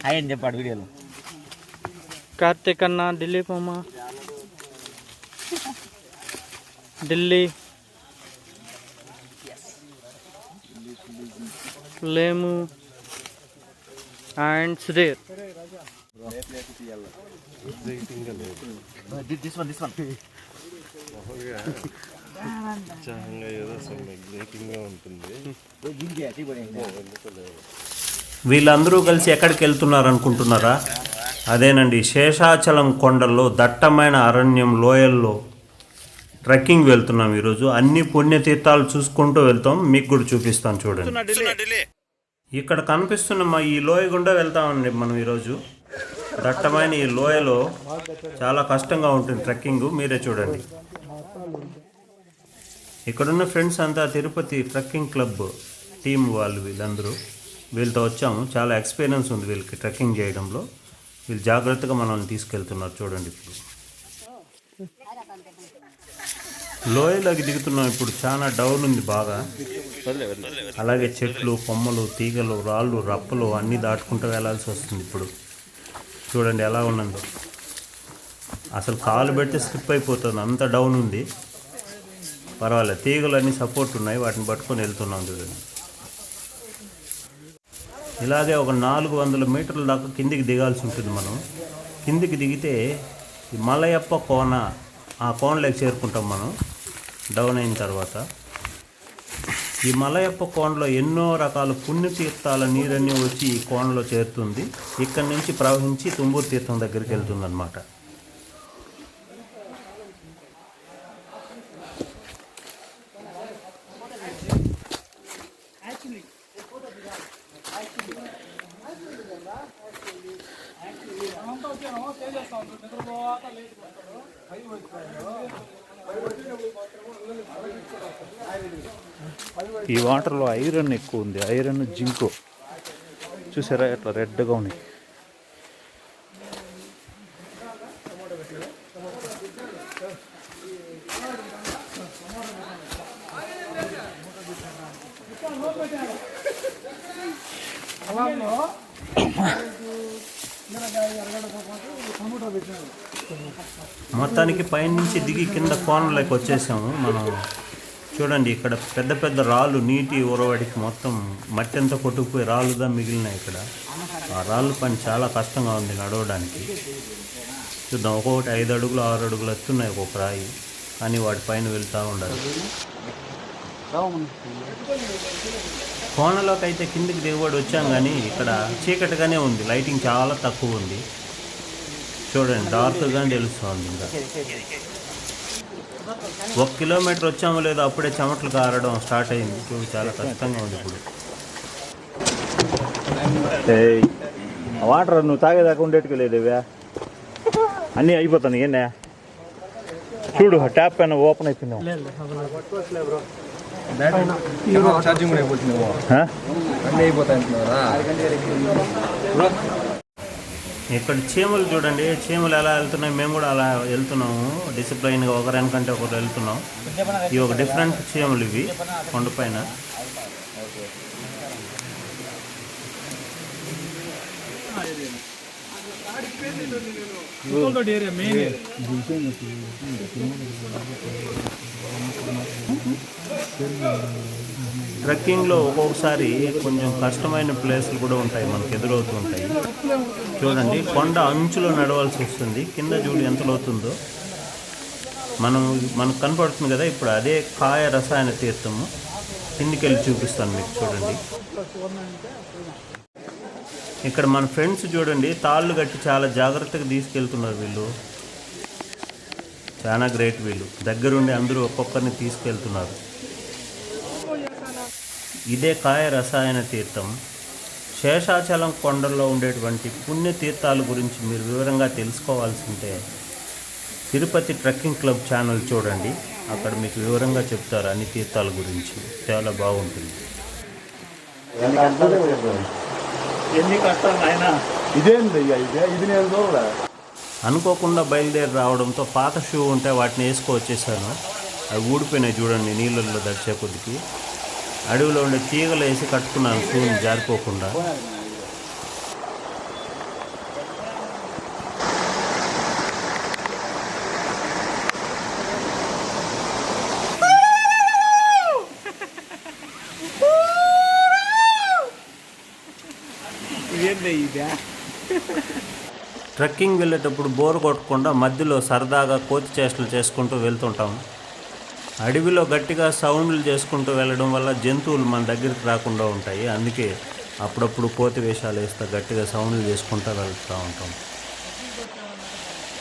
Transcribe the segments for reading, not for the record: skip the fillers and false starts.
ఆయన చెప్పాడు వీడియోలో. కార్తీక్ అన్న, దిలీప్ అమ్మ, ఢిల్లీ, లేము అండ్ సుధీర్. వీళ్ళందరూ కలిసి ఎక్కడికి వెళ్తున్నారు అనుకుంటున్నారా? అదేనండి, శేషాచలం కొండల్లో దట్టమైన అరణ్యం లోయల్లో ట్రెక్కింగ్ వెళ్తున్నాం ఈరోజు. అన్ని పుణ్యతీర్థాలు చూసుకుంటూ వెళ్తాం, మీకు కూడా చూపిస్తాను చూడండి. ఇక్కడ కనిపిస్తున్న ఈ లోయ గుండా వెళ్తామండి మనం ఈరోజు. దట్టమైన ఈ లోయలో చాలా కష్టంగా ఉంటుంది ట్రెక్కింగ్, మీరే చూడండి. ఇక్కడున్న ఫ్రెండ్స్ అంతా తిరుపతి ట్రెక్కింగ్ క్లబ్ టీం వాళ్ళు, వీళ్ళందరూ వీళ్ళతో వచ్చాము. చాలా ఎక్స్పీరియన్స్ ఉంది వీళ్ళకి ట్రెక్కింగ్ చేయడంలో. వీళ్ళు జాగ్రత్తగా మనల్ని తీసుకెళ్తున్నారు చూడండి. ఇప్పుడు లోయలోకి దిగుతున్నాం. ఇప్పుడు చాలా డౌన్ ఉంది బాగా. అలాగే చెట్లు, కొమ్మలు, తీగలు, రాళ్ళు, రప్పలు అన్నీ దాటుకుంటూ వెళ్ళాల్సి వస్తుంది. ఇప్పుడు చూడండి ఎలా ఉన్నదో. అసలు కాలు పెట్టి స్లిప్ అయిపోతుంది, అంత డౌన్ ఉంది. పర్వాలేదు, తీగలు అన్నీ సపోర్ట్ ఉన్నాయి, వాటిని పట్టుకొని వెళ్తున్నాం చూడండి. ఇలాగే ఒక 400 మీటర్ల దాకా కిందికి దిగాల్సి ఉంటుంది మనం. కిందికి దిగితే ఈ మలయప్ప కోన, ఆ కోనలోకి చేరుకుంటాం మనం డౌన్ అయిన తర్వాత. ఈ మలయప్ప కోనలో ఎన్నో రకాల పుణ్యతీర్థాల నీరన్నీ వచ్చి ఈ కోనలో చేరుతుంది. ఇక్కడి నుంచి ప్రవహించి తుంబూరు తీర్థం దగ్గరికి వెళ్తుంది అన్నమాట. ఈ వాటర్లో ఐరన్ ఎక్కువ ఉంది, ఐరన్, జింకు. చూసారా ఎట్లా రెడ్గా ఉన్నాయి. మొత్తానికి పైనుంచి దిగి కింద కోనలోకి వచ్చేసాము మనం. చూడండి, ఇక్కడ పెద్ద పెద్ద రాళ్ళు, నీటి ఉరవడికి మొత్తం మట్టి అంతా కొట్టుకుపోయి రాళ్ళుగా మిగిలినాయి ఇక్కడ. ఆ రాళ్ళు పని చాలా కష్టంగా ఉంది నడవడానికి. చూద్దాం, ఒక్కొక్కటి 5 అడుగులు 6 అడుగులు వస్తున్నాయి ఒక్కొక్క రాయి, కానీ వాటి పైన వెళ్తూ ఉండాలి. కోనలోకి అయితే కిందికి దిగుబడి వచ్చాం, కానీ ఇక్కడ చీకటిగానే ఉంది, లైటింగ్ చాలా తక్కువ ఉంది. చూడండి, డార్క్గా తెలుస్తుంది. ఇంకా 1 కిలోమీటర్ వచ్చామో లేదో అప్పుడే చెమటలు కారడం స్టార్ట్ అయింది. చూడు, చాలా కష్టంగా ఉంది ఇప్పుడు. వాటర్ నువ్వు తాగేదాకా ఉండేట్టుగా లేదేవా, అన్నీ అయిపోతాను. ఏందా చూడు, ట్యాప్ పైన ఓపెన్ అయిపోయింది. ఇక్కడ చీమలు చూడండి, చీమలు ఎలా వెళ్తున్నాయి. మేము కూడా అలా వెళ్తున్నాము, డిసిప్లైన్గా ఒకరు వెనకంటే ఒకరు వెళ్తున్నాం. ఇవి ఒక డిఫరెంట్ చీమలు, ఇవి కొండపైన. ట్రెక్కింగ్లో ఒక్కొక్కసారి కొంచెం కష్టమైన ప్లేసులు కూడా ఉంటాయి, మనకు ఎదురవుతూ ఉంటాయి. చూడండి, కొండ అంచులో నడవాల్సి వస్తుంది. కింద చూడు ఎంత లోతుందో. మనకు కనపడుతుంది కదా ఇప్పుడు, అదే కాయ రసాయన తీర్థము. కిందికి వెళ్ళి చూపిస్తాను మీకు. చూడండి, ఇక్కడ మన ఫ్రెండ్స్ చూడండి, తాళ్ళు కట్టి చాలా జాగ్రత్తగా తీసుకెళ్తున్నారు వీళ్ళు. చాలా గ్రేట్ వీళ్ళు, దగ్గరుండి అందరూ ఒక్కొక్కరిని తీసుకెళ్తున్నారు. ఇదే కాయ రసాయన తీర్థం. శేషాచలం కొండల్లో ఉండేటువంటి పుణ్యతీర్థాల గురించి మీరు వివరంగా తెలుసుకోవాల్సి ఉంటే తిరుపతి ట్రెక్కింగ్ క్లబ్ ఛానల్ చూడండి, అక్కడ మీకు వివరంగా చెప్తారు అన్ని తీర్థాల గురించి. చాలా బాగుంటుంది. అనుకోకుండా బయలుదేరి రావడంతో పాత షూ ఉంటే వాటిని వేసుకొచ్చేసాను. అవి ఊడిపోయినాయి చూడండి, నీళ్ళల్లో దడిచే కొద్దికి. అడవిలో ఉండే తీగలు వేసి కట్టుకున్నాను షూని జారిపోకుండా. ట్రెక్కింగ్ వెళ్ళేటప్పుడు బోర్ కొట్టకుండా మధ్యలో సరదాగా కోతి చేష్టలు చేసుకుంటూ వెళ్తుంటాం. అడవిలో గట్టిగా సౌండ్లు చేసుకుంటూ వెళ్ళడం వల్ల జంతువులు మన దగ్గరికి రాకుండా ఉంటాయి. అందుకే అప్పుడప్పుడు కోతి వేషాలు వేస్తూ గట్టిగా సౌండ్లు చేసుకుంటూ వెళ్తూ ఉంటాం.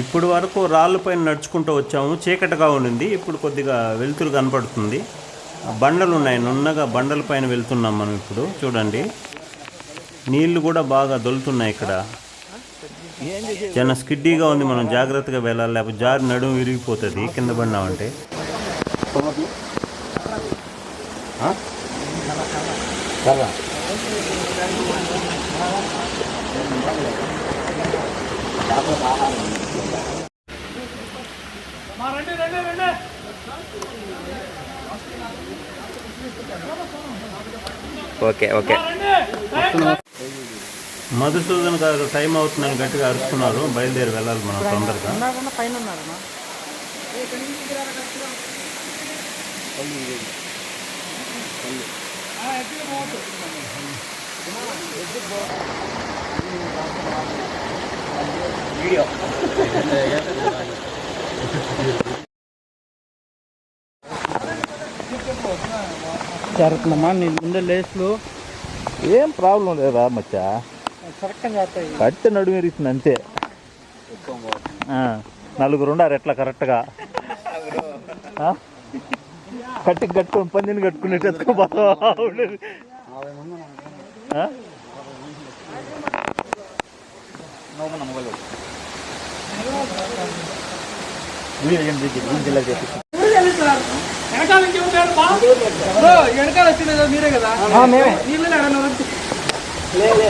ఇప్పుడు వరకు రాళ్ళపైన నడుచుకుంటూ వచ్చాము. చీకటిగా ఉండింది, ఇప్పుడు కొద్దిగా వెలుతురు కనపడుతుంది. బండలు ఉన్నాయి, నున్నగా బండల పైన వెళ్తున్నాం మనం. ఇప్పుడు చూడండి, నీళ్లు కూడా బాగా దొలుతున్నాయి ఇక్కడ. చాలా స్కిడ్డీగా ఉంది, మనం జాగ్రత్తగా వెళ్ళాలి, లేకపోతే జారి నడుము విరిగిపోతుంది కింద పడినామంటే. Okay okay. మధుసూదన్ గారు టైం అవుతుందని గట్టిగా అరుస్తున్నారు, బయలుదేరి వెళ్ళాలి మనం తొందరగా. జరుగుతుందమ్మా నీ ముందే లేస్లు ఏం ప్రాబ్లం లేదా మచ్చా, కరెక్ట్గా కట్టి నడుము ఇరిస్తుంది అంతే. నలుగురు ఉండారు ఎట్లా కరెక్ట్గా కట్టుకొని పందిని కట్టుకునేట్టు ఎత్తుకోపోతా.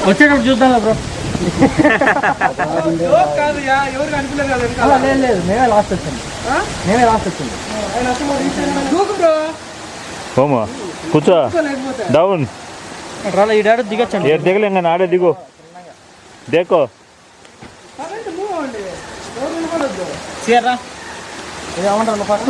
వచ్చేటప్పుడు చూద్దాం బ్రో. లేదు మేమే లాస్ట్ వచ్చింది, ఓమా కూర్చో, డౌన్ రాలే ఈ డాడీ దిగచ్చండి. దిగలే ఇంకా నాడే దిగు, దేకో సీరా ఇది ఏమంటారు ఫస్ట్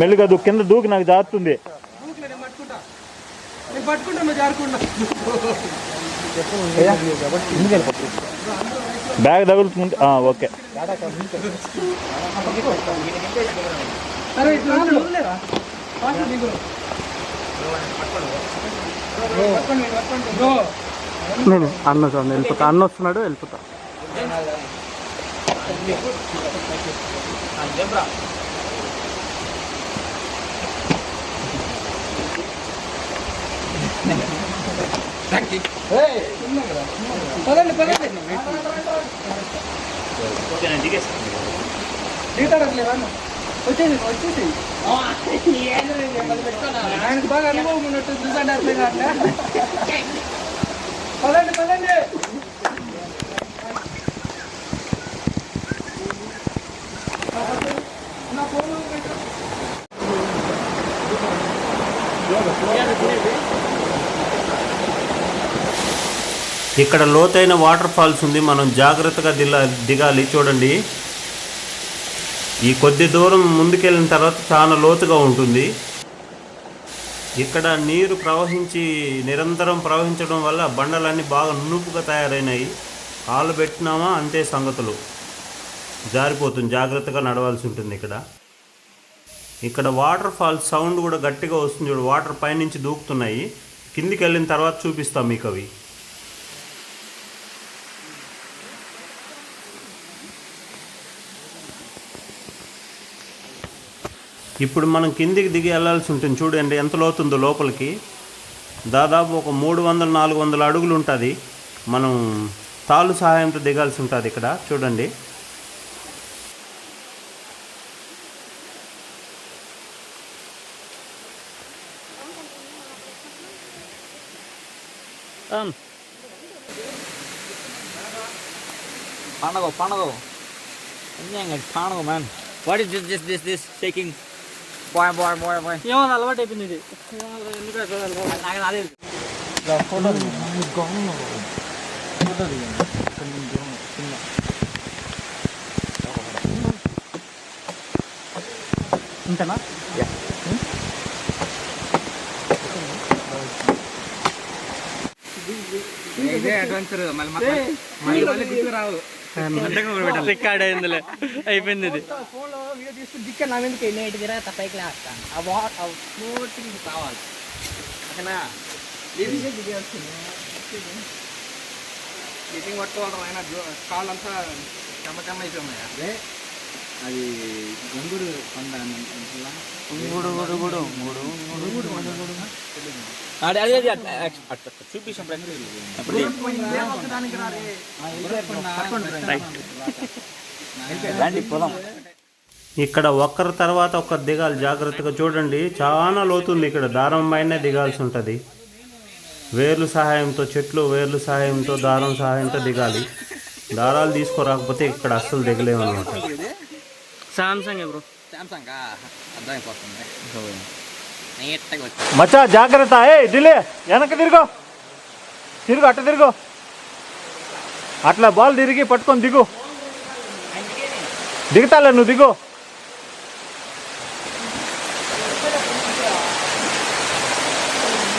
మెల్లిగా దూకు, కింద దూకి నాకు జారుతుంది. బ్యాగ్ తగులుతుంది. ఓకే అన్న చూడండి వెళ్ళిపోతా, అన్న వస్తున్నాడు వెళ్ళిపోతా. వచ్చేసి ఆయనకు బాగా అనుభవం ఉన్నట్టు చూసండి, అట్లే కాట్లే. పదండి ఇక్కడ లోతైన వాటర్ ఫాల్స్ ఉంది, మనం జాగ్రత్తగా దిగాలి. చూడండి, ఈ కొద్ది దూరం ముందుకెళ్ళిన తర్వాత చాలా లోతుగా ఉంటుంది. ఇక్కడ నీరు నిరంతరం ప్రవహించడం వల్ల బండలన్నీ బాగా నునుపుగా తయారైనాయి. కాళ్ళు పెట్టినామా అంతే సంగతులు, జారిపోతుంది. జాగ్రత్తగా నడవాల్సి ఉంటుంది. ఇక్కడ వాటర్ ఫాల్స్ సౌండ్ కూడా గట్టిగా వస్తుంది. చూడు, వాటర్ పైనుంచి దూకుతున్నాయి. కిందికి వెళ్ళిన తర్వాత చూపిస్తాం మీకు అవి. ఇప్పుడు మనం కిందికి దిగి వెళ్ళాల్సి ఉంటుంది. చూడండి ఎంత లోతుందో లోపలికి. దాదాపు ఒక 300-400 అడుగులు ఉంటుంది. మనం తాళ్ళు సహాయంతో దిగాల్సి ఉంటుంది ఇక్కడ. చూడండి, Panago. Panago, man. What is this shaking? Boy. ఏమో అలవాటు అయిపోయింది ఇది. నాకు ఇంతనా? ఇదే అడ్వెంచర్ మళ్ళీ గుర్తు రావు. రికార్డ్ అయిందిలే, అయిపోయింది ఇది. ఫోన్లో వీడియో తీసుకుని దిక్క నా మీదకి ఎన్ని తిరగతా పైకి లేస్తాను. ఆ వాటర్ ఫ్లోటింగ్ కావాలి ఓకేనా. గిటింగ్ పట్టుకోవడం అయినా కాళ్ళు అంతా చెమ్మ అయిపోయి అది గుంగుడు కొండ ఇక్కడ ఒక్కరి తర్వాత ఒక్కరు దిగాలి, జాగ్రత్తగా చూడండి. చాలా లోతుంది ఇక్కడ, దారం పైనే దిగాల్సి ఉంటుంది. వేర్లు సహాయంతో, చెట్లు వేర్లు సహాయంతో, దారం సహాయంతో దిగాలి. దారాలు తీసుకోరాకపోతే ఇక్కడ అస్సలు దిగలేము అనమాట. సామ్సంగ్ బ్రో, సామ్సంగ్ అర్థమైపోతుంది. నీట్గా వచ్చి మచ్చా జాగ్రత్త. ఏ దిలే వెనక్కి తిరుగు, అట్ట తిరుగు, అట్లా బాల్ తిరిగి పట్టుకొని దిగు. దిగుతాలే నువ్వు, దిగు.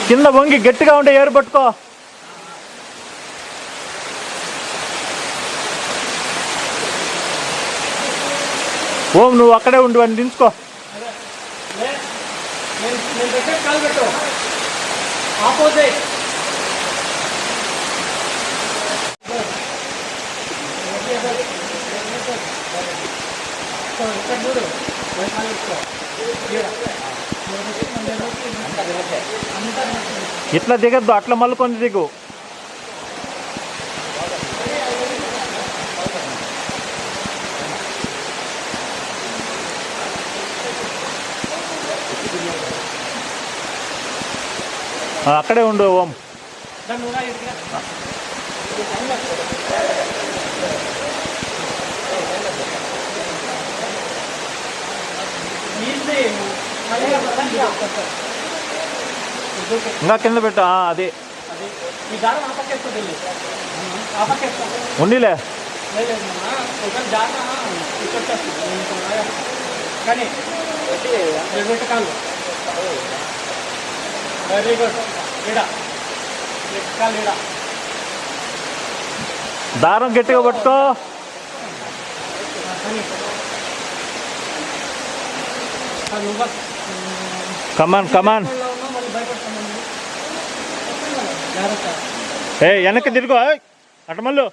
కింద వంగి గట్టిగా ఉంటే ఏరు పట్టుకో. ఓం నువ్వు అక్కడే ఉండు, అని దించుకో. ఇట్లా దిగద్దు, అట్లా మళ్ళీ దిగు. అక్కడే ఉండు ఓం. ఇంకా కింద పెట్టు. అది ఉండిలే. దారం గట్టిగా పట్టుకో. కమాన్. ఏ వెనక్కి తిరుగు, అటు మళ్ళు.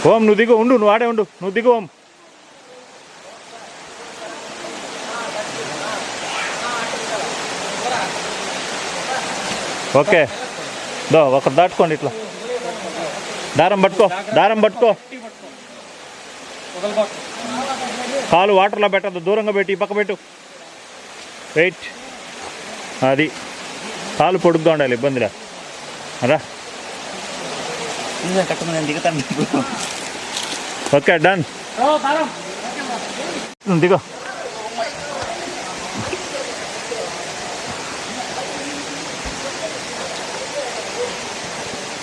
ఓం నువ్వు దిగు, ఉండు, నువ్వు ఆడే ఉండు, నువ్వు దిగు ఓం. ఓకే దో ఒకరు దాటుకోండి. ఇట్లా దారం పట్టుకో. కాలు వాటర్లో పెట్టద్దు, దూరంగా పెట్టి ఈ పక్క పెట్టు. వెయిట్, అది కాలు పొడుగ్గా ఉండాలి, ఇబ్బందిలే. రా ఓకే డన్. దిగో.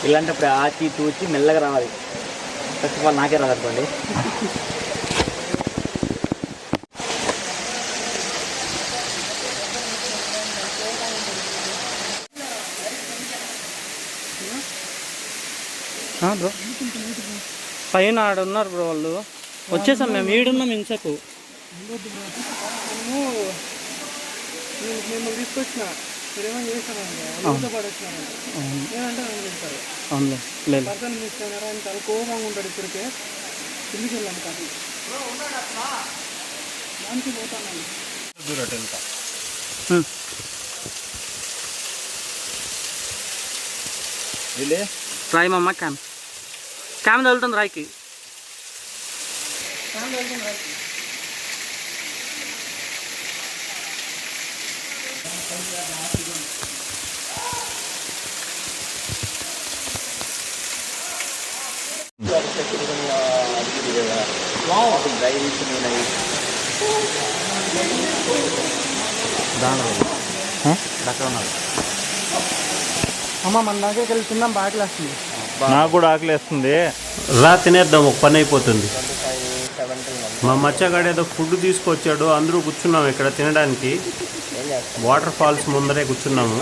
ఇలాంటప్పుడు ఆచి తూచి మెల్లగా రావాలి. ఫస్ట్ ఆఫ్ ఆల్ నాకే రాదనుకోండి. బ్రో పైన ఆడ ఉన్నారు బ్రో, వాళ్ళు వచ్చేసాం మేము. ఈడున్నాం ఇంచకు. మేము తీసుకొచ్చిన మీరేమో చేస్తానండి, అవునులే. లేదు పర్సన్ మిస్ అయినారా అని చాలా కోపంగా ఉంటాడు. ఇప్పటికే కిందికి వెళ్ళాను కాదు దానికి పోతానండి. రాయి మమ్మ క్యామ్ తగులుతుంది రాయికి. దాని అక్కడ ఉన్నారు. అమ్మ మన దాకే వెళ్ళి తిన్నాం బాగా వస్తుంది. నాకు కూడా ఆకలేస్తుంది. రా తినేద్దాం, ఒక పని అయిపోతుంది. మా మచ్చగాడు ఏదో ఫుడ్ తీసుకొచ్చాడు, అందరూ కూర్చున్నాము ఇక్కడ తినడానికి. వాటర్ ఫాల్స్ ముందరే కూర్చున్నాము.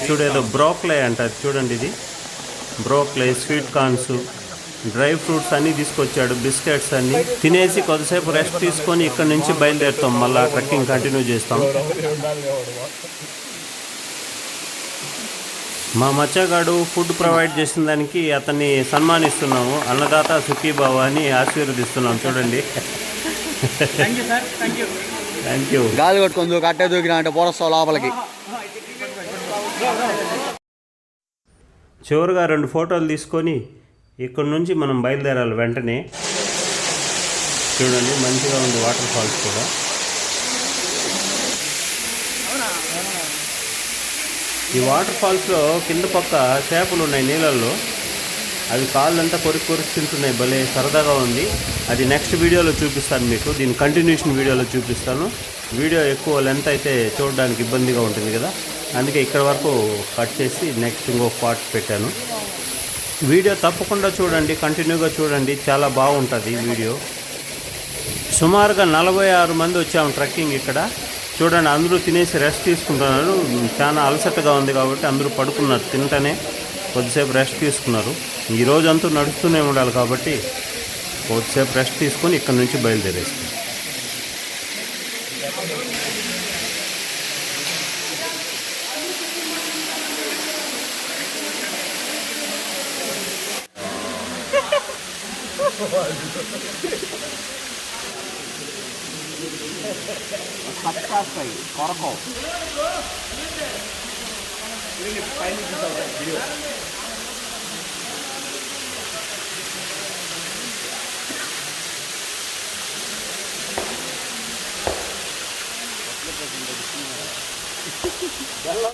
చూడేదో బ్రోక్లే అంటారు చూడండి, ఇది బ్రోక్లే, స్వీట్ కార్న్స్, డ్రై ఫ్రూట్స్ అన్నీ తీసుకొచ్చాడు, బిస్కెట్స్ అన్నీ తినేసి కొద్దిసేపు రెస్ట్ తీసుకొని ఇక్కడ నుంచి బయలుదేరుతాం. మళ్ళీ ట్రెక్కింగ్ కంటిన్యూ చేస్తాం. మా మచ్చగాడు ఫుడ్ ప్రొవైడ్ చేసిన దానికి అతన్ని సన్మానిస్తున్నాము. అన్నదాత సుఖీభావ అని ఆశీర్వదిస్తున్నాం. చూడండి. Thank you. గాలి కొట్టుకుందు కట్టే దూకినా అంటే పోరస్తావు లోపలికి. చివరిగా 2 ఫోటోలు తీసుకొని ఇక్కడ నుంచి మనం బయలుదేరాలి వెంటనే. చూడండి మంచిగా ఉంది వాటర్ ఫాల్స్ కూడా. ఈ వాటర్ ఫాల్స్లో కింద పక్క చేపలు ఉన్నాయి నీళ్ళల్లో. అవి కాళ్ళంతా కొరికి తింటున్నాయి. భలే సరదాగా ఉంది. అది నెక్స్ట్ వీడియోలో చూపిస్తాను మీకు. దీని కంటిన్యూషన్ వీడియోలో చూపిస్తాను. వీడియో ఎక్కువ లెంత్ అయితే చూడడానికి ఇబ్బందిగా ఉంటుంది కదా, అందుకే ఇక్కడ వరకు కట్ చేసి నెక్స్ట్ ఇంకొక పార్ట్ పెట్టాను. వీడియో తప్పకుండా చూడండి, కంటిన్యూగా చూడండి, చాలా బాగుంటుంది వీడియో. సుమారుగా 46 మంది వచ్చాము ట్రెక్కింగ్ ఇక్కడ. చూడండి, అందరూ తినేసి రెస్ట్ తీసుకుంటున్నారు. చాలా అలసటగా ఉంది కాబట్టి అందరూ పడుకున్నారు. తింటనే కొద్దిసేపు రెస్ట్ తీసుకున్నారు. ఈ రోజంతా నడుస్తూనే ఉండాలి కాబట్టి కొద్దిసేపు రెస్ట్ తీసుకొని ఇక్కడ నుంచి బయలుదేరేస్తాం.